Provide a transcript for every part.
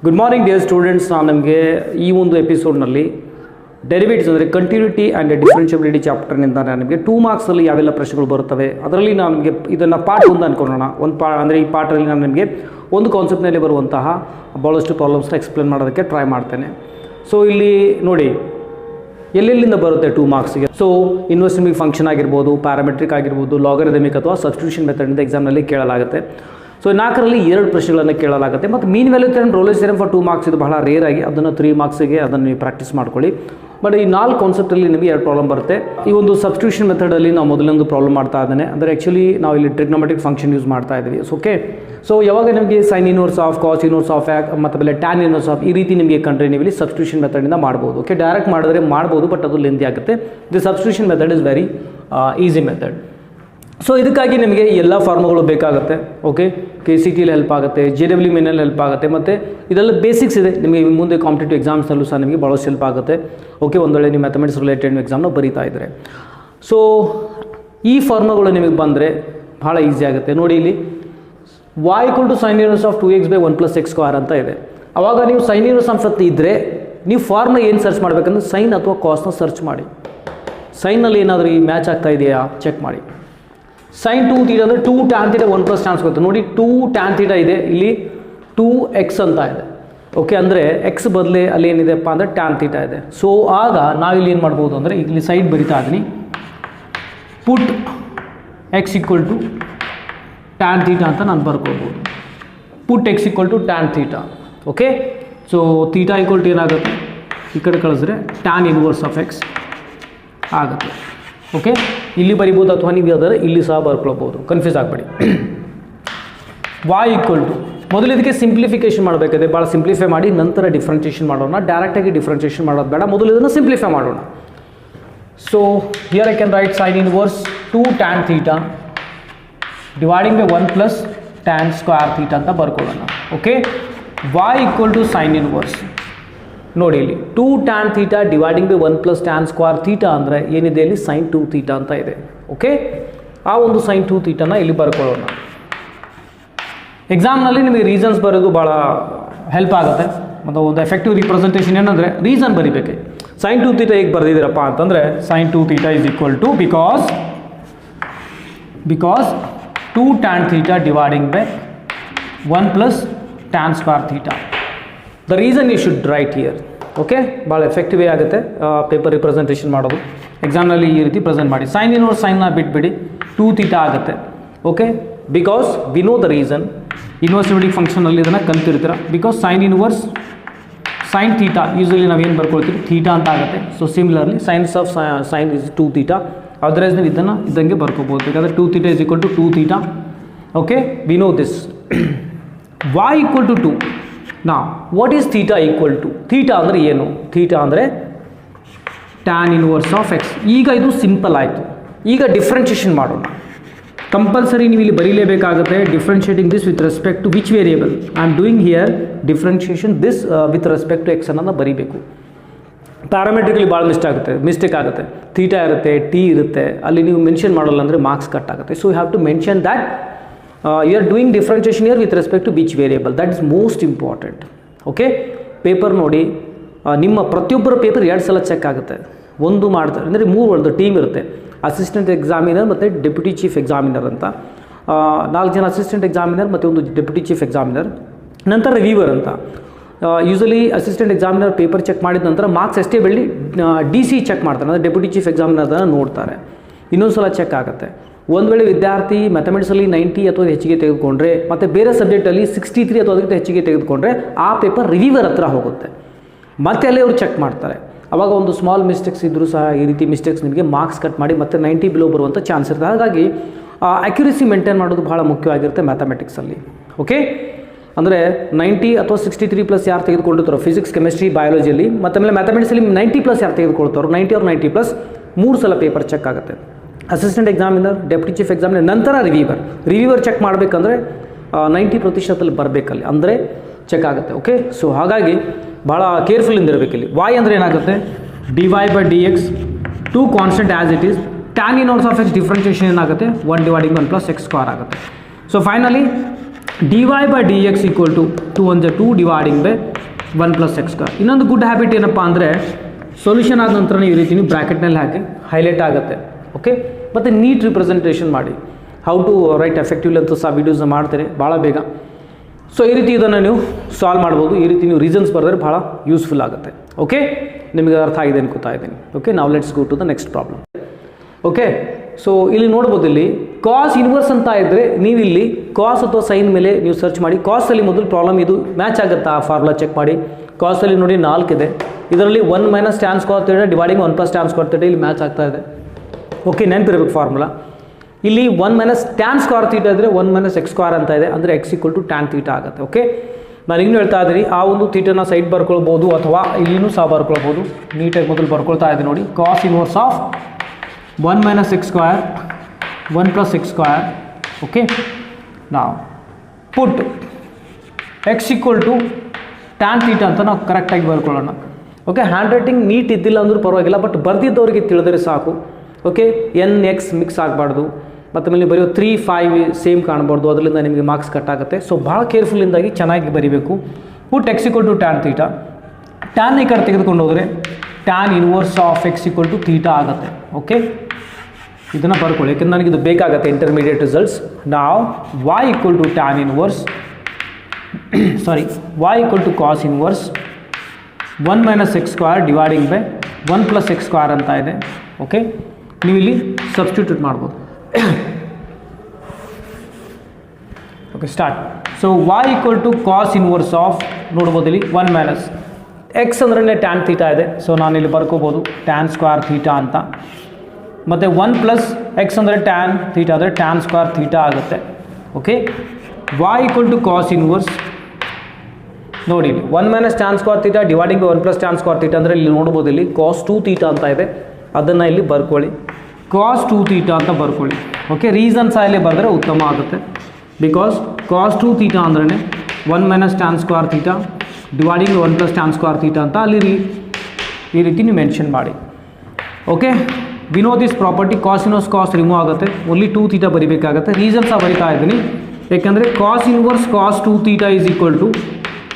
Good morning dear students. ನಾನು ನಿಮಗೆ ಈ ಒಂದು ಎಪಿಸೋಡ್ನಲ್ಲಿ ಡೆರಿವೇಟಿವ್ಸ್ ಅಂದರೆ ಕಂಟಿನ್ಯೂಟಿ ಆ್ಯಂಡ್ ಡಿಫ್ರೆನ್ಷಿಯಬಿಲಿಟಿ ಚಾಪ್ಟರ್ನಿಂದ ನಾನು ನಿಮಗೆ 2 ಮಾರ್ಕ್ಸಲ್ಲಿ ಯಾವೆಲ್ಲ ಪ್ರಶ್ನೆಗಳು ಬರುತ್ತವೆ ಅದರಲ್ಲಿ ನಾನು ನಿಮಗೆ ಇದನ್ನು ಪಾರ್ಟ್ 1 ಅಂದ್ಕೊಳ್ಳೋಣ. ಅಂದರೆ ಈ ಪಾರ್ಟಲ್ಲಿ ನಾನು ನಿಮಗೆ ಒಂದು ಕಾನ್ಸೆಪ್ಟ್ನಲ್ಲಿ ಬರುವಂತಹ ಭಾಳಷ್ಟು ಪ್ರಾಬ್ಲಮ್ಸ್ನ ಎಕ್ಸ್ಪ್ಲೇನ್ ಮಾಡೋದಕ್ಕೆ ಟ್ರೈ ಮಾಡ್ತೇನೆ. ಸೊ ಇಲ್ಲಿ ನೋಡಿ ಎಲ್ಲೆಲ್ಲಿಂದ ಬರುತ್ತೆ 2 ಮಾರ್ಕ್ಸ್ಗೆ. ಸೊ ಇನ್ವೆಸ್ಟಿಂಗ್ ಫಂಕ್ಷನ್ ಆಗಿರ್ಬೋದು, ಪ್ಯಾರಾಮೆಟ್ರಿಕ್ ಆಗಿರ್ಬೋದು, ಲಾಗರಿದಮಿಕ್ ಅಥವಾ ಸಬ್ಸ್ಟಿಟ್ಯೂಷನ್ ಮೆಥಡ್ನಿಂದ ಎಕ್ಸಾಮ್ನಲ್ಲಿ ಕೇಳಲಾಗುತ್ತೆ. ಸೊ 4ರಲ್ಲಿ 2 ಪ್ರಶ್ನೆಗಳನ್ನು ಕೇಳಲಾಗುತ್ತೆ. ಮತ್ತು mean value theorem, Rolle's theorem for 2 marks ಇದು ಬಹಳ ರೇರ್ ಆಗಿ, ಅದನ್ನು 3 ಮಾರ್ಕ್ಸಿಗೆ ಅದನ್ನು ನೀವು ಪ್ರಾಕ್ಟೀಸ್ ಮಾಡ್ಕೊಳ್ಳಿ. ಬಟ್ ಈ 4 ಕಾನ್ಸೆಪ್ಟಲ್ಲಿ ನಿಮಗೆ 2 ಪ್ರಾಬ್ಲಮ್ ಬರುತ್ತೆ. ಈ ಒಂದು ಸಬ್ಸ್ಟಿಟ್ಯೂಷನ್ ಮೆಥಡಲ್ಲಿ ನಾವು ಮೊದಲೊಂದು ಪ್ರಾಬ್ಲಮ್ ಮಾಡ್ತಾ ಇದ್ದೇನೆ. ಅಂದರೆ ಆ್ಯಕ್ಚುಲಿ ನಾವು ಇಲ್ಲಿ ಟ್ರಿಗ್ನೋಮೆಟ್ರಿಕ್ ಫಂಕ್ಷನ್ ಯೂಸ್ ಮಾಡ್ತಾ ಇದ್ದೀವಿ. ಓಕೆ, ಸೊ ಯಾವಾಗ ನಿಮಗೆ sine inverse of, cos inverse of, ಮತ್ತು ಆಮೇಲೆ ಟ್ಯಾನ್ ಇನ್ವರ್ಸ್ ಆಫ್ ಈ ರೀತಿ ನಿಮಗೆ ಕಂಡ್ರೆ ನೀವು ಇಲ್ಲಿ ಸಬ್ಸ್ಟಿಟ್ಯೂಷನ್ ಮೆಥಡಿಂದ ಮಾಡ್ಬೋದು. ಓಕೆ, ಡೈರೆಕ್ಟ್ ಮಾಡಿದ್ರೆ ಮಾಡ್ಬೋದು, ಬಟ್ ಅದು ಲೆಂದಿ ಆಗುತ್ತೆ. The substitution method is very easy method. So ಇದಕ್ಕಾಗಿ ನಿಮಗೆ ಎಲ್ಲ ಫಾರ್ಮುಗಳು ಬೇಕಾಗುತ್ತೆ. ಓಕೆ, KCET ಹೆಲ್ಪ್ ಆಗುತ್ತೆ, JEE ಮೇನಲ್ಲಿ ಹೆಲ್ಪ್ ಆಗುತ್ತೆ, ಮತ್ತು ಇದೆಲ್ಲ ಬೇಸಿಕ್ಸ್ ಇದೆ. ನಿಮಗೆ ಮುಂದೆ ಕಾಂಪಿಟೇಟಿವ್ ಎಕ್ಸಾಮ್ಸ್ನಲ್ಲೂ ಸಹ ನಿಮಗೆ ಭಾಳಷ್ಟು ಹೆಲ್ಪ್ ಆಗುತ್ತೆ. ಓಕೆ, ಒಂದು ವೇಳೆ ನೀವು ಮ್ಯಾಥಮೆಟಿಕ್ಸ್ ರಿಲೇಟೆಡ್ ಎಕ್ಸಾಮ್ನ ಬರೀತಾ ಇದ್ದರೆ. ಸೊ ಈ ಫಾರ್ಮುಗಳು ನಿಮಗೆ ಬಂದರೆ ಭಾಳ ಈಸಿ ಆಗುತ್ತೆ. ನೋಡಿ ಇಲ್ಲಿ y = sin inverse of 2x by 1 + x² ಅಂತ ಇದೆ. ಆವಾಗ ನೀವು ಸೈನ್ ಇನ್ವರ್ಸ್ ಸಂಪತ್ತಿ ಇದ್ದರೆ ನೀವು ಫಾರ್ಮುಲಾ ಏನು ಸರ್ಚ್ ಮಾಡಬೇಕಂದ್ರೆ ಸೈನ್ ಅಥವಾ ಕಾಸ್ನ ಸರ್ಚ್ ಮಾಡಿ. ಸೈನಲ್ಲಿ ಏನಾದರೂ ಈ ಮ್ಯಾಚ್ ಆಗ್ತಾ ಇದೆಯಾ ಚೆಕ್ ಮಾಡಿ. sin 2θ ಅಂದರೆ 2 tan θ 1 + tan ಸ್ಕ್ವೇರ್. ನೋಡಿ 2 tan θ ಇದೆ, ಇಲ್ಲಿ 2x ಅಂತ ಇದೆ. ಓಕೆ, ಅಂದರೆ ಎಕ್ಸ್ ಬದಲೇ ಅಲ್ಲಿ ಏನಿದೆಪ್ಪ ಅಂದರೆ tan θ ಇದೆ. ಸೊ ಆಗ ನಾವಿಲ್ಲಿ ಏನು ಮಾಡ್ಬೋದು ಅಂದರೆ ಇಲ್ಲಿ ಸೈಡ್ ಬರಿತಾ ಇದ್ದೀನಿ, ಪುಟ್ x = tan θ ಅಂತ ನಾನು ಬರ್ಕೋಬೋದು. ಪುಟ್ x = tan θ. ಓಕೆ, ಸೊ θ = ಏನಾಗುತ್ತೆ, ಈ ಕಡೆ ಕಳಿಸಿದ್ರೆ tan ಇನ್ವರ್ಸ್ ಆಫ್ x ಆಗುತ್ತೆ. ಓಕೆ, ಇಲ್ಲಿ ಬರಿಬೋದು ಅಥವಾ ನೀವು ಯಾವ್ದಾದ್ರೆ ಇಲ್ಲಿ ಸಹ ಬರ್ಕೊಳ್ಬೋದು, ಕನ್ಫ್ಯೂಸ್ ಆಗಬೇಡಿ. y = ಮೊದಲು ಇದಕ್ಕೆ ಸಿಂಪ್ಲಿಫಿಕೇಶನ್ ಮಾಡಬೇಕಾದ್ರೆ ಭಾಳ ಸಿಂಪ್ಲಿಫೈ ಮಾಡಿ ನಂತರ ಡಿಫ್ರೆನ್ಷಿಯೇಷನ್ ಮಾಡೋಣ. ಡೈರೆಕ್ಟಾಗಿ ಡಿಫ್ರೆನ್ಷಿಯೇಷನ್ ಮಾಡೋದು ಬೇಡ, ಮೊದಲು ಇದನ್ನು ಸಿಂಪ್ಲಿಫೈ ಮಾಡೋಣ. So here I can write sin inverse 2 tan θ dividing by 1 + tan square θ ಅಂತ ಬರ್ಕೊಳ್ಳೋಣ. ಓಕೆ, y = sin ಇನ್ವರ್ಸ್ ನೋಡಿ ಇಲ್ಲಿ 2 tan θ dividing by 1 + tan square θ ಅಂದರೆ ಏನಿದೆ ಇಲ್ಲಿ sin 2θ ಅಂತ ಇದೆ. ಓಕೆ, ಆ ಒಂದು sin 2θನ ಇಲ್ಲಿ ಬರ್ಕೊಳ್ಳೋಣ. ಎಕ್ಸಾಮ್ನಲ್ಲಿ ನಿಮಗೆ ರೀಸನ್ಸ್ ಬರೋದು ಭಾಳ ಹೆಲ್ಪ್ ಆಗುತ್ತೆ. ಮತ್ತು ಒಂದು ಎಫೆಕ್ಟಿವ್ ರಿಪ್ರೆಸೆಂಟೇಷನ್ ಏನಂದರೆ ರೀಸನ್ ಬರಿಬೇಕು. sin 2θ ಹೇಗೆ ಬರೆದಿದ್ದೀರಪ್ಪ ಅಂತಂದರೆ sin 2θ = because 2 tan θ dividing by 1 + tan square θ. The reason you should write here. Okay, ಭಾಳ ಎಫೆಕ್ಟಿವ್ ಆಗುತ್ತೆ ಪೇಪರ್ ರಿಪ್ರೆಸೆಂಟೇಷನ್ ಮಾಡೋದು. ಎಕ್ಸಾಮ್ನಲ್ಲಿ ಈ ರೀತಿ ಪ್ರೆಸೆಂಟ್ ಮಾಡಿ. ಸೈನ್ ಇನ್ವರ್ಸ್ ಸೈನ್ನ ಬಿಟ್ಬಿಡಿ, 2θ ಆಗುತ್ತೆ. Okay, because we know the reason. Invertibility ಫಂಕ್ಷನಲ್ಲಿ ಇದನ್ನು ಕಲ್ತಿರ್ತೀರ. Because sine inverse sine θ usually ನಾವೇನು ಬರ್ಕೊಳ್ತೀವಿ θ ಅಂತ ಆಗುತ್ತೆ. So similarly sines of sine is 2θ. Otherwise ನೀವು ಇದನ್ನು ಇದ್ದಂಗೆ ಬರ್ಕೋಬೋದು. ಬೇಕಾದರೆ 2θ = 2θ. Okay, we know this. y = 2. ನಾವು ವಾಟ್ ಈಸ್ θ = θ ಅಂದರೆ ಏನು? θ ಅಂದರೆ tan ಇನ್ವರ್ಸ್ ಆಫ್ x. ಈಗ ಇದು ಸಿಂಪಲ್ ಆಯಿತು. ಈಗ ಡಿಫ್ರೆನ್ಷಿಯೇಷನ್ ಮಾಡೋಣ. ಕಂಪಲ್ಸರಿ ನೀವು ಇಲ್ಲಿ ಬರೀಲೇಬೇಕಾಗುತ್ತೆ. Differentiating this with respect to which variable I am doing here. Differentiation this with respect to x ಅನ್ನೋದನ್ನ ಬರೀಬೇಕು. ಪ್ಯಾರಾಮೆಟ್ರಿಕಲಿ ಭಾಳ ಮಿಸ್ಟೇಕ್ ಆಗುತ್ತೆ. θ ಇರುತ್ತೆ, t ಇರುತ್ತೆ, ಅಲ್ಲಿ ನೀವು ಮೆನ್ಷನ್ ಮಾಡೋಲ್ಲ ಅಂದರೆ ಮಾರ್ಕ್ಸ್ ಕಟ್ ಆಗುತ್ತೆ. So you have to mention that you are doing differentiation here with respect to which variable. that is most important. Okay, paper ನೋಡಿ, ನಿಮ್ಮ ಪ್ರತಿಯೊಬ್ಬರ ಪೇಪರ್ 2 ಸಲ ಚೆಕ್ ಆಗುತ್ತೆ. ಒಂದು ಮಾಡ್ತಾರೆ ಅಂದರೆ 3 ಒಂದು ಟೀಮ್ ಇರುತ್ತೆ. ಅಸಿಸ್ಟೆಂಟ್ ಎಕ್ಸಾಮಿನರ್ ಮತ್ತು ಡೆಪ್ಯೂಟಿ ಚೀಫ್ ಎಕ್ಸಾಮಿನರ್ ಅಂತ 4 ಜನ ಅಸಿಸ್ಟೆಂಟ್ ಎಕ್ಸಾಮಿನರ್ ಮತ್ತು ಒಂದು ಡೆಪ್ಯೂಟಿ ಚೀಫ್ ಎಕ್ಸಾಮಿನರ್, ನಂತರ ರಿವ್ಯೂವರ್ ಅಂತ. Usually assistant examiner paper check ಮಾಡಿದ ನಂತರ ಮಾರ್ಕ್ಸ್ ಎಷ್ಟೇ ಬೆಳ್ಳಿ DC ಚೆಕ್ ಮಾಡ್ತಾರೆ, ಅಂದರೆ ಡೆಪ್ಯೂಟಿ ಚೀಫ್ ಎಕ್ಸಾಮಿನರ್ ಅದನ್ನು ನೋಡ್ತಾರೆ. ಇನ್ನೊಂದು ಸಲ ಚೆಕ್ ಆಗುತ್ತೆ. ಒಂದು ವೇಳೆ ವಿದ್ಯಾರ್ಥಿ ಮ್ಯಾಥಮೆಟಿಕ್ಸಲ್ಲಿ 90 ಅಥವಾ ಹೆಚ್ಚಿಗೆ ತೆಗೆದುಕೊಂಡ್ರೆ ಮತ್ತು ಬೇರೆ ಸಬ್ಜೆಕ್ಟಲ್ಲಿ 63 ಅಥವಾ ಅದಕ್ಕಿಂತ ಹೆಚ್ಚಿಗೆ ತೆಗೆದುಕೊಂಡ್ರೆ ಆ ಪೇಪರ್ ರಿವ್ಯೂವರ್ ಹತ್ರ ಹೋಗುತ್ತೆ. ಮತ್ತೆ ಅಲ್ಲಿ ಅವರು ಚೆಕ್ ಮಾಡ್ತಾರೆ. ಆವಾಗ ಒಂದು ಸ್ಮಾಲ್ ಮಿಸ್ಟೇಕ್ಸ್ ಇದ್ದರೂ ಸಹ ಈ ರೀತಿ ಮಿಸ್ಟೇಕ್ಸ್ ನಿಮಗೆ ಮಾರ್ಕ್ಸ್ ಕಟ್ ಮಾಡಿ ಮತ್ತು 90 ಬಿಲೋ ಬರುವಂಥ ಚಾನ್ಸ್ ಇರುತ್ತೆ. ಹಾಗಾಗಿ ಅಕ್ಯುರೇಸಿ ಮೇಂಟೈನ್ ಮಾಡೋದು ಭಾಳ ಮುಖ್ಯವಾಗಿರುತ್ತೆ ಮ್ಯಾಥಮೆಟಿಕ್ಸಲ್ಲಿ. ಓಕೆ, ಅಂದರೆ 90 ಅಥವಾ 63+ ಯಾರು ತೆಗೆದುಕೊಂಡಿರ್ತಾರೋ ಫಿಸಿಕ್ಸ್, ಕೆಮಿಸ್ಟ್ರಿ, ಬಯಾಲಜಿಯಲ್ಲಿ, ಮತ್ತು ಆಮೇಲೆ ಮ್ಯಾಥಮೆಟಿಕ್ಸಲ್ಲಿ 90+ ಯಾರು ತೆಗೆದುಕೊಳ್ತಾರೋ 90 or 90+, 3 ಸಲ ಪೇಪರ್ ಚೆಕ್ ಆಗುತ್ತೆ. Assistant examiner, deputy chief examiner, ನಂತರ ರಿವ್ಯೂವರ್ ಚೆಕ್ ಮಾಡಬೇಕಂದ್ರೆ 90% ಬರಬೇಕಲ್ಲಿ, ಅಂದರೆ ಚೆಕ್ ಆಗುತ್ತೆ. ಓಕೆ, ಸೊ ಹಾಗಾಗಿ ಭಾಳ ಕೇರ್ಫುಲ್ಲಿಂದ ಇರಬೇಕಿಲ್ಲಿ. y ಅಂದರೆ ಏನಾಗುತ್ತೆ, dy/dx 2 constant as it is. tan inverse of x differentiation ಏನಾಗುತ್ತೆ, 1 / 1 + x² ಆಗುತ್ತೆ. So finally dy by dx equal to 2 1 2 dividing by 1 plus x square. ಇನ್ನೊಂದು ಗುಡ್ ಹ್ಯಾಬಿಟ್ ಏನಪ್ಪ ಅಂದರೆ ಸೊಲ್ಯೂಷನ್ ಆದ ನಂತರ ನೀವು ಈ ರೀತಿ ನೀವು ಬ್ರ್ಯಾಕೆಟ್ನಲ್ಲಿ ಹಾಕಿ ಹೈಲೈಟ್ ಆಗುತ್ತೆ. ಓಕೆ, ಮತ್ತು ನೀಟ್ ರಿಪ್ರೆಸೆಂಟೇಷನ್ ಮಾಡಿ. ಹೌ ಟು ರೈಟ್ ಎಫೆಕ್ಟಿವ್ಲಿ ಅಂತ ಸಹ ವೀಡಿಯೋಸ್ನ ಮಾಡ್ತಾರೆ ಭಾಳ ಬೇಗ. ಸೊ ಈ ರೀತಿ ಇದನ್ನು ನೀವು ಸಾಲ್ವ್ ಮಾಡ್ಬೋದು. ಈ ರೀತಿ ನೀವು ರೀಸನ್ಸ್ ಬರೆದ್ರೆ ಭಾಳ ಯೂಸ್ಫುಲ್ ಆಗುತ್ತೆ. ಓಕೆ, ನಿಮಗೆ ಅರ್ಥ ಆಗಿದೆ ಅನ್ಕೋತಾ ಇದ್ದೀನಿ. ಓಕೆ, ನಾವು let's go to the next problem. Okay, so ಇಲ್ಲಿ ನೋಡ್ಬೋದು, ಇಲ್ಲಿ ಕಾಸ್ ಇನ್ವರ್ಸ್ ಅಂತ ಇದ್ದರೆ ನೀವು ಇಲ್ಲಿ ಕಾಸ್ ಅಥವಾ ಸೈನ್ ಮೇಲೆ ನೀವು ಸರ್ಚ್ ಮಾಡಿ. ಕಾಸಲ್ಲಿ ಮೊದಲು ಪ್ರಾಬ್ಲಮ್ ಇದು ಮ್ಯಾಚ್ ಆಗುತ್ತಾ ಆ ಫಾರ್ಮುಲಾ ಚೆಕ್ ಮಾಡಿ. ಕಾಸಲ್ಲಿ ನೋಡಿ 4 ಇದೆ, ಇದರಲ್ಲಿ 1 minus tan square theta dividing 1 plus tan square theta ಇಲ್ಲಿ ಮ್ಯಾಚ್ ಆಗ್ತಾ ಇದೆ. ಓಕೆ, ನೆನಪಿರಬೇಕು ಫಾರ್ಮುಲಾ. ಇಲ್ಲಿ 1 ಮೈನಸ್ ಟ್ಯಾನ್ ಸ್ಕ್ವೇರ್ ಥೀಟಾ ಇದ್ದರೆ 1 ಮೈನಸ್ ಎಕ್ಸ್ ಸ್ಕ್ವೇರ್ ಅಂತ ಇದೆ, ಅಂದರೆ x equal to tan theta ಆಗುತ್ತೆ. ಓಕೆ, ನಾನು ಇನ್ನೂ ಹೇಳ್ತಾ ಇದ್ದೀನಿ, ಆ ಒಂದು ಥೀಟನ ಸೈಡ್ ಬರ್ಕೊಳ್ಬೋದು ಅಥವಾ ಇಲ್ಲಿನೂ ಸಹ ಬರ್ಕೊಳ್ಬೋದು. ನೀಟಾಗಿ ಮೊದಲು ಬರ್ಕೊಳ್ತಾ ಇದೆ ನೋಡಿ. Cos inverse of 1 minus x square 1 plus x square. Okay, ನಾವು put x equal to tan theta ಅಂತ ನಾವು ಕರೆಕ್ಟಾಗಿ ಬರ್ಕೊಳ್ಳೋಣ. ಓಕೆ, ಹ್ಯಾಂಡ್ ರೈಟಿಂಗ್ ನೀಟ್ ಇದ್ದಿಲ್ಲ ಅಂದರೂ ಪರವಾಗಿಲ್ಲ, ಬಟ್ ಬರ್ದಿದ್ದವರಿಗೆ ತಿಳಿದರೆ ಸಾಕು. ಓಕೆ, ಎನ್ ಎಕ್ಸ್ ಮಿಕ್ಸ್ ಆಗಬಾರ್ದು, ಮತ್ತು ಆಮೇಲೆ ಬರೆಯೋ 3 5 ಸೇಮ್ ಕಾಣಬಾರ್ದು, ಅದರಿಂದ ನಿಮಗೆ ಮಾರ್ಕ್ಸ್ ಕಟ್ ಆಗುತ್ತೆ. ಸೊ ಭಾಳ ಕೇರ್ಫುಲ್ಲಿಂದಾಗಿ ಚೆನ್ನಾಗಿ ಬರೀಬೇಕು. Put x equal to tan theta. Tan ಈ ಕಡೆ ತೆಗೆದುಕೊಂಡು ಹೋದರೆ tan inverse of x equal to theta ಆಗುತ್ತೆ. ಓಕೆ, ಇದನ್ನು ಬರ್ಕೊಳ್ಳಿ, ಯಾಕೆಂದ್ರೆ ನನಗೆ ಇದು ಬೇಕಾಗುತ್ತೆ ಇಂಟರ್ಮೀಡಿಯೇಟ್ ರಿಸಲ್ಟ್ಸ್. ನಾವು y equal to tan inverse y equal to cos inverse 1 minus x square dividing by 1 plus x square ಅಂತ ಇದೆ. ಓಕೆ, ನೀವು ಇಲ್ಲಿ ಸಬ್ಸ್ಟಿಟ್ಯೂಟ್ ಮಾಡ್ಬೋದು. Okay, start. So y equal to cos inverse of ನೋಡ್ಬೋದು ಇಲ್ಲಿ 1 minus x ಅಂದ್ರೆ tan theta ಇದೆ. So ನಾನು ಇಲ್ಲಿ ಬರ್ಕೋಬೋದು ಟ್ಯಾನ್ ಸ್ಕ್ವೇರ್ ಥೀಟಾ ಅಂತ. ಮತ್ತು 1 ಪ್ಲಸ್ ಎಕ್ಸ್ ಅಂದರೆ ಟ್ಯಾನ್ ಥೀಟಾ ಅಂದರೆ ಟ್ಯಾನ್ ಸ್ಕ್ವೇರ್ ಥೀಟಾ ಆಗುತ್ತೆ. Okay, y equal to cos inverse ನೋಡಿ 1 minus tan square theta dividing 1 plus tan square theta ಅಂದರೆ ಇಲ್ಲಿ ನೋಡ್ಬೋದು, ಇಲ್ಲಿ ಕಾಸ್ 2 ಥೀಟಾ ಅಂತ ಇದೆ, ಅದನ್ನು ಇಲ್ಲಿ ಬರ್ಕೊಳ್ಳಿ. ಕಾಸ್ 2 ಥೀಟಾ ಅಂತ ಬರ್ಕೊಳ್ಳಿ. ಓಕೆ, ರೀಸನ್ಸ್ ಇಲ್ಲಿ ಬರೆದ್ರೆ ಉತ್ತಮ ಆಗುತ್ತೆ. ಬಿಕಾಸ್ ಕಾಸ್ 2 ಥೀಟಾ ಅಂದ್ರೆ 1 minus tan square theta dividing 1 plus tan square theta ಅಂತ ಅಲ್ಲಿ ಈ ರೀತಿ ನೀವು ಮೆನ್ಷನ್ ಮಾಡಿ. Okay, we know this property. Cos inverse cos remove ಆಗುತ್ತೆ, ಓನ್ಲಿ 2 ಥೀಟಾ ಬರಿಬೇಕಾಗುತ್ತೆ. ರೀಸನ್ಸ ಬರಿತಾ ಇದ್ದೀನಿ, ಯಾಕೆಂದರೆ cos inverse cos 2 theta is equal to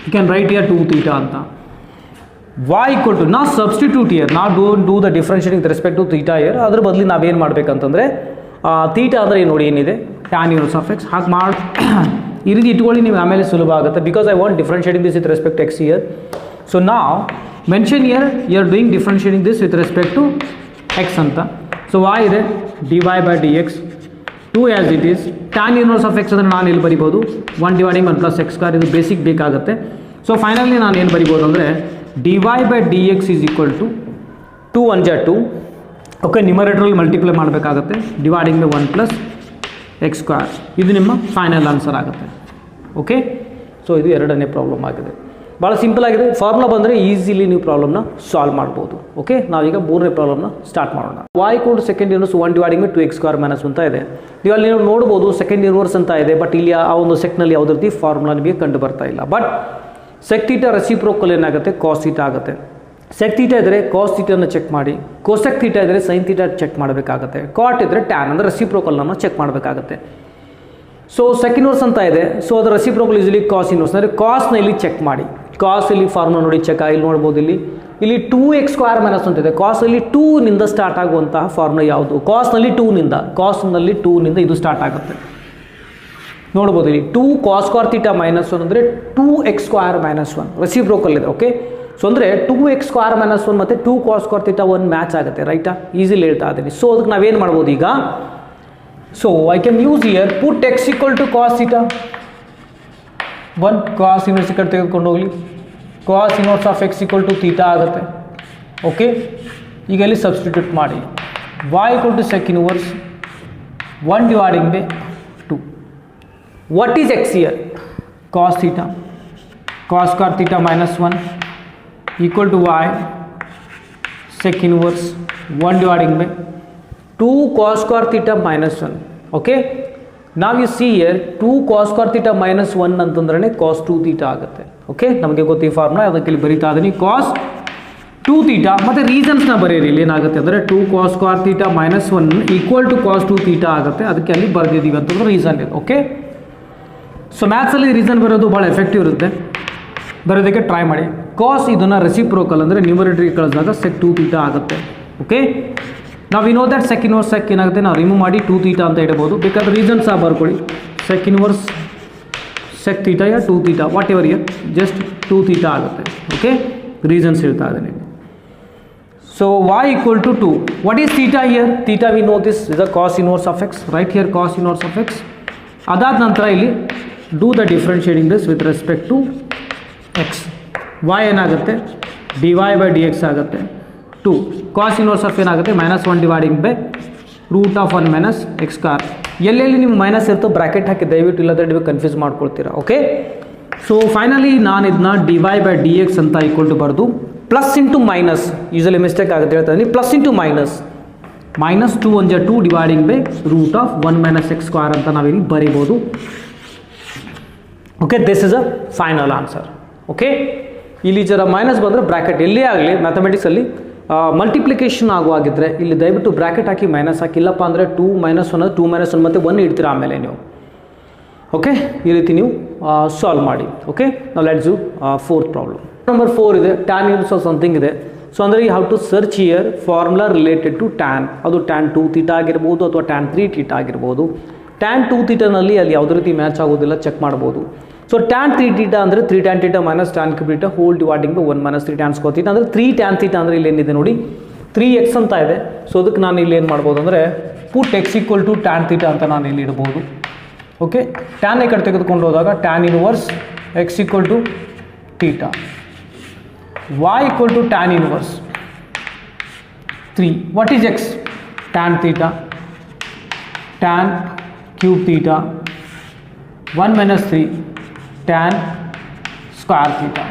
you can write here 2 theta ಅಂತ. y ಈಕ್ವಲ್ ಟು ನಾವು ಸಬ್ಸ್ಟಿಟ್ಯೂಟ್ ಇಯರ್, ನಾವು don't do the differentiating with respect to theta year. ಅದ್ರ ಬದಲು ನಾವೇನು ಮಾಡಬೇಕಂತಂದರೆ ಥೀಟಾ ಅಂದರೆ ನೋಡಿ ಏನಿದೆ ಟ್ಯಾನ್ ಇನ್ವರ್ಸ್ ಆಫ್ ಎಕ್ಸ್ ಹಾಗೆ ಮಾಡಿ ಈ ರೀತಿ ಇಟ್ಕೊಳ್ಳಿ, ನೀವು ಆಮೇಲೆ ಸುಲಭ ಆಗುತ್ತೆ. Because I want differentiating this with respect x here. So ನಾವು mention here you are doing differentiating this with respect to x ಅಂತ. ಸೊ y ಇದೆ dy by d x 2 as it is. Tan inverse of x ಅಂದರೆ ನಾನು ಇಲ್ಲಿ ಬರಿಬೋದು 1 dividing 1 plus x square, ಇದು basic ಬೇಕಾಗುತ್ತೆ. So finally ನಾನು ಏನು ಬರಿಬೋದು ಅಂದರೆ dy by d x is equal to 2 1 ಜಾ 2. ಓಕೆ, ನ್ಯೂಮರೇಟರಲ್ಲಿ ಮಲ್ಟಿಪ್ಲೈ ಮಾಡಬೇಕಾಗುತ್ತೆ dividing by 1 plus x square. ಇದು ನಿಮ್ಮ ಫೈನಲ್ ಆನ್ಸರ್ ಆಗುತ್ತೆ. ಓಕೆ, ಸೊ ಇದು ಎರಡನೇ ಪ್ರಾಬ್ಲಮ್ ಆಗಿದೆ. ಭಾಳ ಸಿಂಪಲ್ ಆಗಿದೆ. ಫಾರ್ಮುಲಾ ಬಂದರೆ ಈಸಿಲಿ ನೀವು ಪ್ರಾಬ್ಲಮ್ನ ಸಾಲ್ವ್ ಮಾಡ್ಬೋದು. ಓಕೆ, ನಾವೀಗ ಮೂರನೇ ಪ್ರಾಬ್ಲಮ್ನ ಸ್ಟಾರ್ಟ್ ಮಾಡೋಣ. y equal to second inverse 1 dividing by 2x square minus ಅಂತ ಇದೆ. ನೀವು ಅಲ್ಲಿ ನೀವು ನೋಡ್ಬೋದು ಸೆಕೆಂಡ್ ಇನ್ವರ್ಸ್ ಅಂತ ಇದೆ, ಬಟ್ ಇಲ್ಲಿ ಆ ಒಂದು ಸೆಕ್ನಲ್ಲಿ ಯಾವುದೇ ರೀತಿ ಫಾರ್ಮುಲಾ ನಿಮಗೆ ಕಂಡು ಬರ್ತಾ ಇಲ್ಲ. ಬಟ್ ಸೆಕ್ ಥೀಟಾ ರೆಸಿಪ್ರೋಕಲ್ ಏನಾಗುತ್ತೆ ಕಾಸ್ ಥೀಟಾ ಆಗುತ್ತೆ. ಸೆಕ್ ಥೀಟಾ ಇದ್ದರೆ ಕಾಸ್ ಥೀಟಾನ ಚೆಕ್ ಮಾಡಿ, ಕೋಸೆಕ್ ಥೀಟಾ ಇದ್ದರೆ ಸೈನ್ ಥೀಟಾ ಚೆಕ್ ಮಾಡಬೇಕಾಗುತ್ತೆ, ಕಾಟ್ ಇದ್ದರೆ ಟ್ಯಾನ್ ಅಂದರೆ ರೆಸಿಪ್ರೋಕಲ್ನ ಚೆಕ್ ಮಾಡಬೇಕಾಗುತ್ತೆ. ಸೊ ಸೆಕ್ ಇನ್ವರ್ಸ್ ಅಂತ ಇದೆ, ಸೊ ಅದರ ರೆಸಿಪ್ರೋಕಲ್ ಯೂಸಲಿ ಕಾಸ್ ಇನ್ವರ್ಸ್ ಅಂದರೆ ಕಾಸ್ನ ಇಲ್ಲಿ ಚೆಕ್ ಮಾಡಿ. ಕಾಸ್ ಇಲ್ಲಿ ಫಾರ್ಮುಲಾ ನೋಡಿ ಚೆಕ್ ಇಲ್ಲಿ ನೋಡ್ಬೋದು, ಇಲ್ಲಿ 2x ಸ್ಕ್ವೇರ್ ಮೈನಸ್ ಅಂತಿದೆ. ಕಾಸಲ್ಲಿ 2 ನಿಂದ ಸ್ಟಾರ್ಟ್ ಆಗುವಂತಹ ಫಾರ್ಮುಲಾ ಯಾವುದು? ಕಾಸ್ನಲ್ಲಿ 2 ನಿಂದ ಇದು ಸ್ಟಾರ್ಟ್ ಆಗುತ್ತೆ. ನೋಡ್ಬೋದು ಇಲ್ಲಿ 2 ಕಾಸ್ ಸ್ಕ್ವೇರ್ ಥೀಟಾ ಮೈನಸ್ 1 ಅಂದರೆ 2x ಸ್ಕ್ವೇರ್ ಮೈನಸ್ 1 ರೆಸಿಪ್ರೋಕಲ್ ಇದೆ. ಓಕೆ, ಸೊ ಅಂದರೆ 2x ಸ್ಕ್ವೇರ್ ಮೈನಸ್ 1 ಮತ್ತು 2 ಕಾಸ್ ಸ್ಕ್ವೇರ್ ಥೀಟಾ 1 ಮ್ಯಾಚ್ ಆಗುತ್ತೆ. ರೈಟಾ? ಈಸಿಲಿ ಹೇಳ್ತಾ ಇದ್ದೀನಿ. ಸೊ ಅದಕ್ಕೆ ನಾವೇನು ಮಾಡ್ಬೋದು ಈಗ? So I can use here put x equal to cos theta 1 cos inverse ಕಡೆ ತೆಗೆದುಕೊಂಡು ಹೋಗಲಿ. Cos inverse of x equal to theta ಆಗುತ್ತೆ. ಓಕೆ, ಈಗ ಇಲ್ಲಿ ಸಬ್ಸ್ಟಿಟ್ಯೂಟ್ ಮಾಡಿ. y equal to sec inverse 1 dividing by 2. What is x here? Cos theta, cos square theta minus 1 equal to y sec inverse 1 dividing by 2 cos square theta minus 1. Okay, now you see here 2 cos square theta minus 1 ಅಂತಂದ್ರೆ cos 2 theta ಆಗುತ್ತೆ. Okay, ನಮಗೆ ಗೊತ್ತಿ formula, ಅದಕ್ಕೆ ಇಲ್ಲಿ ಬರೀತಾ ಇದೀನಿ cos 2 theta. ಮತ್ತೆ reasons ನ ಬರೆಯಿರಿ. ಇಲ್ಲಿ ಏನಾಗುತ್ತೆ ಅಂದ್ರೆ 2 cos square theta minus 1 equal to cos 2 theta ಆಗುತ್ತೆ. ಅದಕ್ಕೆ ಅಲ್ಲಿ ಬರೆದಿದ್ದೀವಿ ಅಂತಂದ್ರೆ ರೀಸನ್ ಇದೆ. ಓಕೆ, ಸೊ ಮ್ಯಾಥ್ಸಲ್ಲಿ ರೀಸನ್ ಬರೋದು ಭಾಳ ಎಫೆಕ್ಟಿವ್ ಇರುತ್ತೆ, ಬರೋದಕ್ಕೆ ಟ್ರೈ ಮಾಡಿ. ಕಾಸ್ ಇದನ್ನು ರೆಸಿಪ್ರೋಕಲ್ ಅಂದರೆ ನ್ಯೂಮರೇಟರ್ಗೆ ಕಳಿಸಿದಾಗ ಸೆಕ್ 2 ಥೀಟಾ ಆಗುತ್ತೆ. ಓಕೆ, ನಾವು know that sec inverse sec ಏನಾಗುತ್ತೆ, ನಾವು ರಿಮೂವ್ ಮಾಡಿ 2 ಥೀಟಾ ಅಂತ ಇಡ್ಬೋದು. ಬೇಕಾದ್ರೆ ರೀಸನ್ ಸಹ ಬರ್ಕೊಳ್ಳಿ, sec inverse sec theta yeah 2 theta what ever year, just 2 theta ಆಗುತ್ತೆ. ಓಕೆ, ರೀಸನ್ಸ್ ಹೇಳ್ತಾ ಇದ್ದೀನಿ. So y equal to 2. What is theta here? Theta we know this is the cos inverse of x. Right here cos inverse of x. ಅದಾದ ನಂತರ ಇಲ್ಲಿ do the differentiating this with respect to x. y ಏನಾಗುತ್ತೆ, dy by dx ಆಗುತ್ತೆ 2. cos inverse of ಏನಾಗುತ್ತೆ, -1 dividing by root of 1 minus x square. ಎಲ್ಲೆಲ್ಲಿ ನೀವು minus ಇರ್ತೋ bracket ಹಾಕಿ ದಯವಿಟ್ಟು, ಇಲ್ಲದ್ರೆ ನೀವು ಕನ್ಫ್ಯೂಸ್ ಮಾಡ್ಕೊಳ್ತೀರಾ. ಓಕೆ, ಸೊ ಫೈನಲಿ ನಾನು ಇದನ್ನ dy by dx ಅಂತ ಈಕ್ವಲ್ ಟು ಬರೆದು plus into minus, usually mistake ಆಗುತ್ತೆ ಹೇಳ್ತಾರೆ, plus into minus, -2 1 2 dividing by root of 1 minus x square ಅಂತ ನಾವಿಲ್ಲಿ ಬರೀಬೋದು. Okay, this is a final answer. Okay, ಇಲ್ಲಿ ಜರ ಮೈನಸ್ ಬಂದರೆ ಬ್ರ್ಯಾಕೆಟ್ ಎಲ್ಲೇ ಆಗಲಿ ಮ್ಯಾಥಮೆಟಿಕ್ಸಲ್ಲಿ ಮಲ್ಟಿಪ್ಲಿಕೇಶನ್ ಆಗುವಾಗಿದ್ದರೆ ಇಲ್ಲಿ ದಯವಿಟ್ಟು ಬ್ರ್ಯಾಕೆಟ್ ಹಾಕಿ ಮೈನಸ್ ಹಾಕಿ, ಇಲ್ಲಪ್ಪ ಅಂದರೆ 2 - 1 2 - 1 ಮತ್ತು 1 ಇಡ್ತೀರಾ ಆಮೇಲೆ ನೀವು. ಓಕೆ, ಈ ರೀತಿ ನೀವು ಸಾಲ್ವ್ ಮಾಡಿ. ಓಕೆ, ನಾವು let's do fourth problem. Number 4 ಇದೆ, ಟ್ಯಾನ್ ಇನ್ವರ್ಸ್ ಆಫ್ ಸಮಥಿಂಗ್ ಇದೆ. ಸೊ ಅಂದರೆ you have to search here formula related to tan. ಅದು ಟ್ಯಾನ್ 2 ಥೀಟಾ ಆಗಿರ್ಬೋದು ಅಥವಾ ಟ್ಯಾನ್ 3 ಥೀಟಾ ಆಗಿರ್ಬೋದು. ಟ್ಯಾನ್ 2 ಥೀಟಾನಲ್ಲಿ ಅಲ್ಲಿ ಯಾವುದೇ ರೀತಿ ಮ್ಯಾಚ್ ಆಗೋದಿಲ್ಲ, ಚೆಕ್ ಮಾಡ್ಬೋದು. ಸೊ ಟ್ಯಾನ್ 3 ಥೀಟಾ ಅಂದರೆ 3 tan theta minus tan cube theta whole dividing by 1 - 3 tan square theta ಅಂದರೆ 3 tan ಥೀಟಾ ಅಂದರೆ ಇಲ್ಲಿ ಏನಿದೆ ನೋಡಿ 3x ಅಂತ ಇದೆ. ಸೊ ಅದಕ್ಕೆ ನಾನು ಇಲ್ಲಿ ಏನು ಮಾಡ್ಬೋದು ಅಂದರೆ put x equal to tan theta ಅಂತ ನಾನು ಇಲ್ಲಿ ಇಡ್ಬೋದು. ಓಕೆ, ಟ್ಯಾನ್ ಈ ಕಡೆ ತೆಗೆದುಕೊಂಡು ಹೋದಾಗ tan inverse x equal to theta, y equal to tan inverse 3. What is x? Tan theta, tan cube theta, 1 minus 3 tan square theta.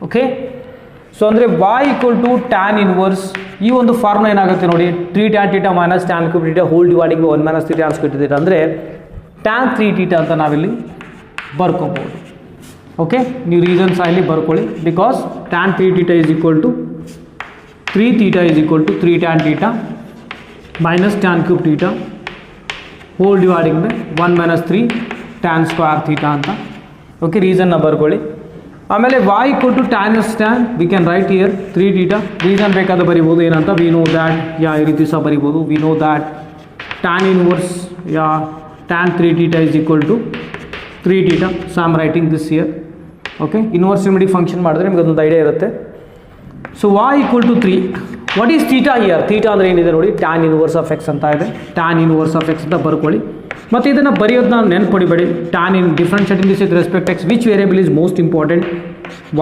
Okay, so ಅಂದರೆ y equal to tan inverse, ಈ ಒಂದು formula ಏನಾಗುತ್ತೆ ನೋಡಿ, 3 tan theta minus tan cube theta whole dividing by 1 minus 3 tan square theta ಅಂದರೆ tan 3 theta ಅಂತ ನಾವಿಲ್ಲಿ ಬರ್ಕೋಬೋದು. Okay, ನೀವು reasons ಇಲ್ಲಿ ಬರ್ಕೊಳ್ಳಿ. Because tan 3 theta is equal to 3 theta is equal to 3 tan theta minus tan cube theta whole dividing by 1 minus 3 tan square theta ಅಂತ. Okay, ರೀಸನ್ನ ಬರ್ಕೊಳ್ಳಿ. ಆಮೇಲೆ y equal to tan as tan we can write here 3 theta. Reason ಬೇಕಾದ ಬರಿಬೋದು ಏನಂತ, V know that, ಯಾ ಈ ರೀತಿ ಸಹ ಬರಿಬೋದು. We know that tan inverse ಯಾ tan 3 theta is equal to 3 theta. So I am writing this here. Okay, inverse remedy function ಮಾಡಿದ್ರೆ ನಿಮಗೆ ಅದೊಂದು ಐಡಿಯಾ ಇರುತ್ತೆ. So y equal to 3. What is theta here? Theta ಅಂದರೆ ಏನಿದೆ ನೋಡಿ, tan inverse of X ಅಂತ ಇದೆ. ಟ್ಯಾನ್ ಇನ್ವರ್ಸ್ ಆಫ್ ಎಕ್ಸ್ ಅಂತ ಬರ್ಕೊಳ್ಳಿ. ಮತ್ತು ಇದನ್ನು ಬರೆಯೋದನ್ನ ನೆನ್ಪೊಡಿಬೇಡಿ. Tan in differentiating this with respect x, which variable is most important?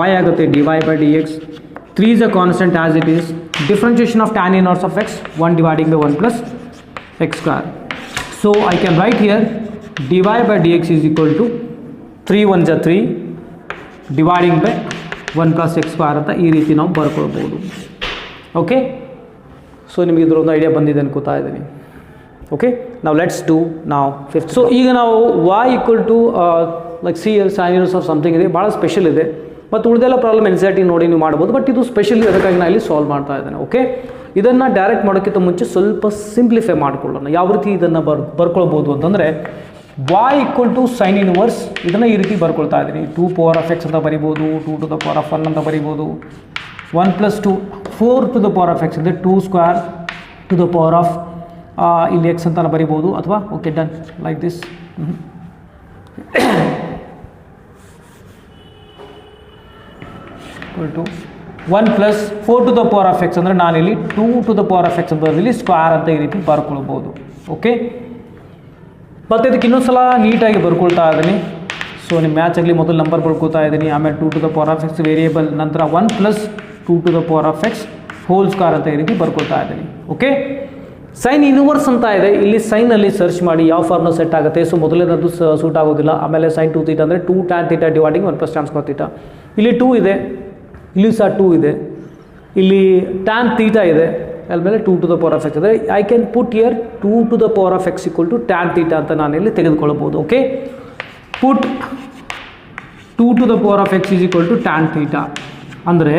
y ಆಗುತ್ತೆ dy by dx. 3 is a constant as it is. Differentiation of tan inverse of x 1 dividing by 1 plus x square. So I can write here dy by dx is equal to 3 1 3 dividing by 1 plus x square ಅಂತ ಈ ರೀತಿ ನಾವು ಬರ್ಕೊಳ್ಬೋದು. Okay, so ನಿಮಗೆ ಇದರೊಂದು idea ಬಂದಿದೆ ಅನ್ಕೋತಾ ಇದ್ದೀನಿ. Okay, ನಾವು let's do ನಾವು fifth. So ಈಗ ನಾವು y equal to like see sine inverse of something ಇದೆ, ಭಾಳ ಸ್ಪೆಷಲ್ ಇದೆ. ಮತ್ತು ಉಳಿದೆಲ್ಲ ಪ್ರಾಬ್ಲಮ್ ಎನ್ಸೈಟಿ ನೋಡಿ ನೀವು ಮಾಡ್ಬೋದು, ಬಟ್ ಇದು ಸ್ಪೆಷಲ್ ಅದಕ್ಕಾಗಿ ನಾನು ಇಲ್ಲಿ ಸಾಲ್ವ್ ಮಾಡ್ತಾ ಇದ್ದೇನೆ. ಓಕೆ, ಇದನ್ನು ಡೈರೆಕ್ಟ್ ಮಾಡೋಕ್ಕಿಂತ ಮುಂಚೆ ಸ್ವಲ್ಪ ಸಿಂಪ್ಲಿಫೈ ಮಾಡ್ಕೊಳ್ಳೋಣ. ಯಾವ ರೀತಿ ಇದನ್ನು ಬರ್ಕೊಳ್ಬೋದು ಅಂತಂದರೆ y equal to sine inverse, ಇದನ್ನು ಈ ರೀತಿ ಬರ್ಕೊಳ್ತಾ ಇದ್ದೀನಿ. 2 power of x ಅಂತ ಬರಿಬೋದು, 2 to the power of 1 ಅಂತ ಬರಿಬೋದು. 1 plus 2 4 to the power of x ಅಂದರೆ 2 square to the power of ಇಲ್ಲಿ x ಅಂತ ಬರಿಬೋದು. ಅಥವಾ okay done like this. 1 plus 4 to the power of x ಅಂದರೆ ನಾನಿಲ್ಲಿ 2 to the power of x ಅಂತ ಇಲ್ಲಿ ಸ್ಕ್ವೇರ್ ಅಂತ ಈ ರೀತಿ ಬರ್ಕೊಳ್ಬೋದು. ಓಕೆ, ಮತ್ತು ಇದಕ್ಕೆ ಇನ್ನೊಂದು ಸಲ ನೀಟಾಗಿ ಬರ್ಕೊಳ್ತಾ ಇದ್ದೀನಿ. ಸೊ ನಿಮ್ಮ ಮ್ಯಾಚ್ ಆಗಲಿ ಮೊದಲು ನಂಬರ್ ಬರ್ಕೊಳ್ತಾ ಇದ್ದೀನಿ, ಆಮೇಲೆ 2 to the power of x variable, ನಂತರ 1 plus 2 to the power of x whole square ಅಂತ ಈ ರೀತಿ ಬರ್ಕೊಳ್ತಾ ಇದ್ದೀನಿ. ಓಕೆ, ಸೈನ್ ಇನ್ವರ್ಸ್ ಅಂತ ಇದೆ, ಇಲ್ಲಿ ಸೈನಲ್ಲಿ ಸರ್ಚ್ ಮಾಡಿ ಯಾವ ಫಾರ್ಮ್ನ ಸೆಟ್ ಆಗುತ್ತೆ. ಸೊ ಮೊದಲನೇದು ಸೂಟ್ ಆಗೋದಿಲ್ಲ. ಆಮೇಲೆ ಸೈನ್ 2 ಥೀಟಾ ಅಂದರೆ 2 tan theta dividing 1 plus tan square theta. ಇಲ್ಲಿ 2 ಇದೆ, ಇಲ್ಲಿ ಸಹ 2 ಇದೆ, ಇಲ್ಲಿ ಟ್ಯಾನ್ ಥೀಟಾ ಇದೆ, ಆಮೇಲೆ 2 to the power of x ಅಂದರೆ I can put here 2 to the power of x equal to tan theta ಅಂತ ನಾನಿಲ್ಲಿ ತೆಗೆದುಕೊಳ್ಬೋದು. Okay, put 2 to the power of x is equal to tan theta ಅಂದರೆ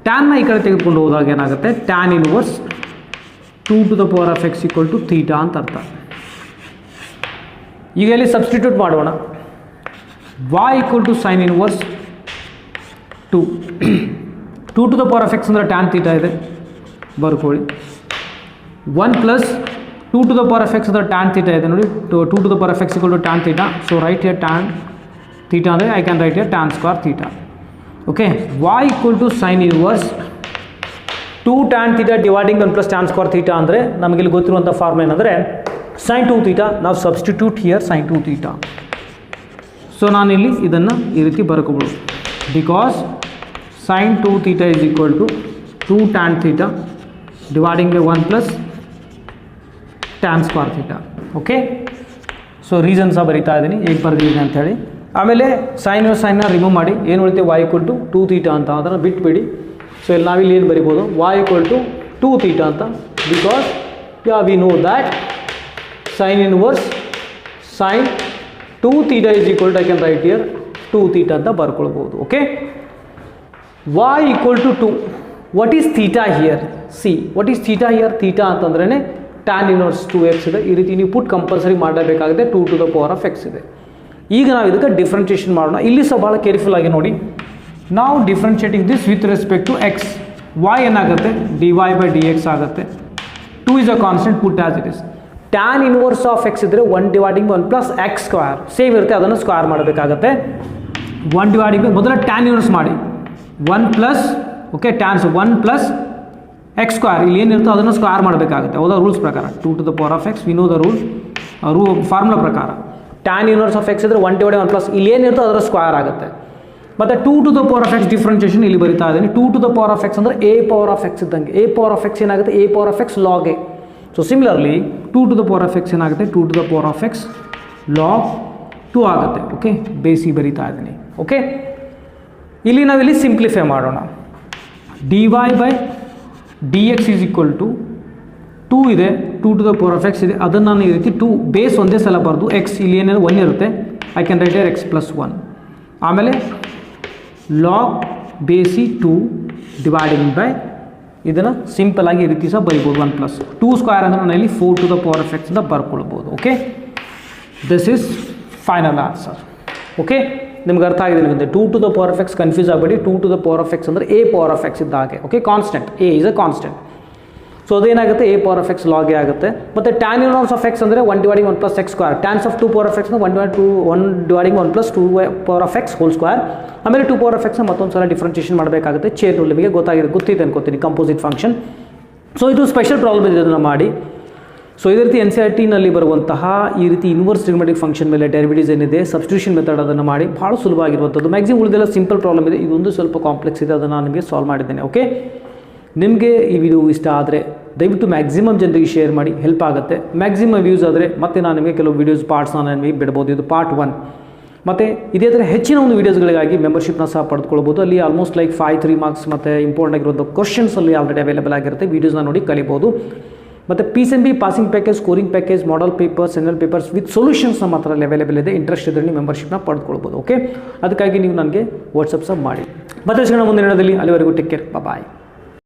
ಟ್ಯಾನ್ನ ಈ ಕಡೆ ತೆಗೆದುಕೊಂಡು ಹೋದಾಗ ಏನಾಗುತ್ತೆ, tan inverse 2 to the power of x equal to theta ಅಂತ ಅರ್ಥ. ಈಗ ಇಲ್ಲಿ ಸಬ್ಸ್ಟಿಟ್ಯೂಟ್ ಮಾಡೋಣ. y equal to sin inverse 2 2 to the power of x ಅಂದರೆ tan theta ಇದೆ ಬರ್ಕೊಳ್ಳಿ. 1 plus 2 to the power of x ಅಂದರೆ tan theta ಇದೆ ನೋಡಿ. 2 to the power of x equal to tan theta. So write here tan theta ಅಂದರೆ I can write here tan square theta. Okay, y equal to sin inverse 2 tan theta dividing 1 plus tan square theta ಅಂದರೆ ನಮಗೆ ಇಲ್ಲಿ ಗೊತ್ತಿರುವಂಥ form ಏನಂದರೆ sin 2 theta. ನಾವು substitute here sin 2 theta. So ನಾನಿಲ್ಲಿ ಇದನ್ನು ಈ ರೀತಿ ಬರ್ಕೋಬೋದು. Because sin 2 theta is equal to 2 tan theta dividing by 1 plus tan square theta. Okay, so reasons ಬರಿತಾ ಇದ್ದೀನಿ ಹೇಗೆ ಬರ್ದಿದ್ದೀನಿ ಅಂಥೇಳಿ. ಆಮೇಲೆ ಸೈನ್ನ ರಿಮೂವ್ ಮಾಡಿ ಏನು ಉಳಿತೆ y equal to 2 theta ಅಂತ ಅದನ್ನು ಬಿಟ್ಬಿಡಿ. ಸೊ ಇಲ್ಲಿ ನಾವಿಲ್ಲಿ ಏನು ಬರಿಬೋದು y equal to 2 theta ಅಂತ. Because we know that sin inverse sin 2 theta is equal to I can write here 2 theta ಅಂತ ಬರ್ಕೊಳ್ಬೋದು. Okay, y equal to 2. what is theta here? see what is theta here? theta ಅಂತಂದ್ರೇ tan inverse 2x ಇದೆ. ಈ ರೀತಿ ನೀವು ಪುಟ್ compulsory ಮಾಡಬೇಕಾಗುತ್ತೆ. 2 to the power of x ಇದೆ. ಈಗ ನಾವು ಇದಕ್ಕೆ ಡಿಫ್ರೆನ್ಷಿಯೇಷನ್ ಮಾಡೋಣ. ಇಲ್ಲಿ ಸಹ ಭಾಳ ಕೇರ್ಫುಲ್ ಆಗಿ ನೋಡಿ. ನಾವು differentiating this with respect to x. y ಏನಾಗುತ್ತೆ dy by dx ಆಗುತ್ತೆ. 2 is a constant, put as it is. tan inverse of x ಇದ್ದರೆ 1 dividing 1 plus x square same ಇರುತ್ತೆ, ಅದನ್ನು ಸ್ಕ್ವೇರ್ ಮಾಡಬೇಕಾಗತ್ತೆ. 1 dividing by ಮೊದಲ tan inverse ಮಾಡಿ 1 plus okay ಟ್ಯಾನ್ಸ್ 1 plus x square ಇಲ್ಲಿ ಏನಿರುತ್ತೋ ಅದನ್ನು ಸ್ಕ್ವೇರ್ ಮಾಡಬೇಕಾಗುತ್ತೆ. ಹೌದಾ, ರೂಲ್ಸ್ ಪ್ರಕಾರ 2 to the power of x V know the rule formula ಪ್ರಕಾರ tan inverse of x ಇದ್ದರೆ 1 dividing 1 ಪ್ಲಸ್ ಇಲ್ಲಿ ಏನಿರುತ್ತೋ ಅದರ ಸ್ಕ್ವೇರ್ ಆಗುತ್ತೆ. ಮತ್ತು 2 to the power of x differentiation ಇಲ್ಲಿ ಬರಿತಾ ಇದ್ದೀನಿ. 2 to the power of x ಅಂದರೆ a power of x ಇದ್ದಂಗೆ. a power of x ಏನಾಗುತ್ತೆ a power of x log a. So similarly 2 to the power of x ಏನಾಗುತ್ತೆ 2 to the power of x log 2 ಆಗುತ್ತೆ. Okay, ಬೇಸಿ ಬರಿತಾ ಇದ್ದೀನಿ. Okay, ಇಲ್ಲಿ ನಾವಿಲ್ಲಿ simplify ಮಾಡೋಣ. dy by dx is equal to 2 ಇದೆ, 2 to the power of x ಇದೆ. ಅದನ್ನು ನಾನು ಈ ರೀತಿ 2 ಬೇಸ್ ಒಂದೇ ಸಲ ಬರೆದು x ಇಲ್ಲಿ ಏನೇನು 1 ಇರುತ್ತೆ I can write here x plus 1. ಆಮೇಲೆ ಲಾಗ್ ಬೇಸಿ 2 ಡಿವೈಡಿಂಗ್ ಬೈ ಇದನ್ನು ಸಿಂಪಲ್ ಆಗಿ ಈ ರೀತಿ ಸಹ ಬರಿಬೋದು 1 ಪ್ಲಸ್ 2 ಸ್ಕ್ವೇರ್ ಅಂದರೆ ನಾನು ಇಲ್ಲಿ 4 to the power of x ಅಂತ ಬರ್ಕೊಳ್ಬೋದು. Okay, this is final answer. Okay, ನಿಮ್ಗೆ ಅರ್ಥ ಆಗಿದೆ ನಿಮಗೆ 2 to the power of x confuse ಆಗಬೇಡಿ. 2 to the power of x ಅಂದರೆ a power of x ಇದ್ದ ಹಾಗೆ. Okay, constant a is a constant. So ಅದೇನಾಗುತ್ತೆ a power of x log a ಆಗುತ್ತೆ. ಮತ್ತು tan inverse of x ಅಂದರೆ 1 dividing 1 plus x square. tan of 2 power of x ಅಂದರೆ 1 dividing 1 plus 2 power of x whole square. ಆಮೇಲೆ 2 power of x ಮತ್ತೊಂದು ಸಲ differentiation ಮಾಡಬೇಕಾಗುತ್ತೆ. Change rule ನಿಮಗೆ ಗೊತ್ತಿದೆ ಅನ್ಕೋತೀನಿ, ಕಂಪೋಸಿಟ್ ಫಂಕ್ಷನ್. ಸೊ ಇದು ಸ್ಪೆಷಲ್ ಪ್ರಾಬ್ಲಮ್ ಇದೆ, ಅದನ್ನು ಮಾಡಿ. ಸೊ ಇದೇ ರೀತಿ NCERT ಬರುವಂತಹ ಈ ರೀತಿ ಇನ್ವರ್ಸ್ ಟ್ರಿಗೊಮೆಟ್ರಿಕ್ ಫಂಕ್ಷನ್ ಮೇಲೆ ಡೆರಿವೇಟಿವ್ಸ್ ಏನಿದೆ ಸಬ್ಸ್ಟಿಟ್ಯೂಷನ್ ಮೆಥಡ್ ಅದನ್ನು ಮಾಡಿ. ಭಾಳ ಸುಲಭ ಆಗಿರುವಂಥದ್ದು. ಮ್ಯಾಕ್ಸಿಮಮ್ ಉಳಿದೆಲ್ಲ ಸಿಂಪಲ್ ಪ್ರಾಬ್ಲಮ್ ಇದೆ, ಇದೊಂದು ಸ್ವಲ್ಪ ಕಾಂಪ್ಲೆಕ್ಸ್ ಇದೆ, ಅದನ್ನು ನಾನು ನಿಮಗೆ ಸಾಲ್ವ್ ಮಾಡಿದ್ದೇನೆ. ಓಕೆ, ನಿಮಗೆ ಈ ವಿಡಿಯೋ ಇಷ್ಟ ಆದರೆ ದಯವಿಟ್ಟು ಮ್ಯಾಕ್ಸಿಮಮ್ ಜನರಿಗೆ ಶೇರ್ ಮಾಡಿ, ಹೆಲ್ಪ್ ಆಗುತ್ತೆ. ಮ್ಯಾಕ್ಸಿಮಮ್ ವ್ಯೂಸ್ ಆದರೆ ಮತ್ತೆ ನಾನು ನಿಮಗೆ ಕೆಲವು ವೀಡಿಯೋಸ್ ಪಾರ್ಟ್ಸ್ನ ನಿಮಗೆ ಬಿಡ್ಬೋದು. ಇದು ಪಾರ್ಟ್ 1. ಮತ್ತು ಇದೇ ಥರ ಹೆಚ್ಚಿನ ಒಂದು ವೀಡಿಯೋಸ್ಗಳಿಗಾಗಿ ಮೆಂಬರ್ಶಿಪ್ನ ಸಹ ಪಡೆದುಕೊಳ್ಬೋದು. ಅಲ್ಲಿ ಆಲ್ಮೋಸ್ಟ್ ಲೈಕ್ 5-3 ಮಾರ್ಕ್ಸ್ ಮತ್ತು ಇಂಪಾರ್ಟೆಂಟ್ ಆಗಿರುವಂಥ ಕ್ವಶನ್ಸ್ ಅಲ್ಲಿ ಆಲ್ರೆಡಿ ಅವೈಲೇಬಲ್ ಆಗಿರುತ್ತೆ. ವೀಡಿಯೋಸ್ನ ನೋಡಿ ಕಲಿಬೋದು. ಮತ್ತು PCMB passing package, scoring package, model papers, N L papers with ಸೊಲ್ಯೂಷನ್ಸ್ನ ಮಾತ್ರ ಅಲ್ಲಿ ಅವೈಲೇಬಲ್ ಇದೆ. ಇಂಟ್ರೆಸ್ಟ್ ಇದ್ದರೆ ನೀವು ಮೆಂಬರ್ಶಿಪ್ನ ಪಡೆದುಕೊಳ್ಬೋದು. ಓಕೆ, ಅದಕ್ಕಾಗಿ ನೀವು ನನಗೆ ವಾಟ್ಸಪ್ ಸಹ ಮಾಡಿ. ಮತ್ತೆ ಸಿಗೋಣ ಮುಂದಿನ ದಿನದಲ್ಲಿ. ಅಲ್ಲಿವರೆಗೂ ಟೇಕ್ ಕೇರ್, ಬಾಯ್.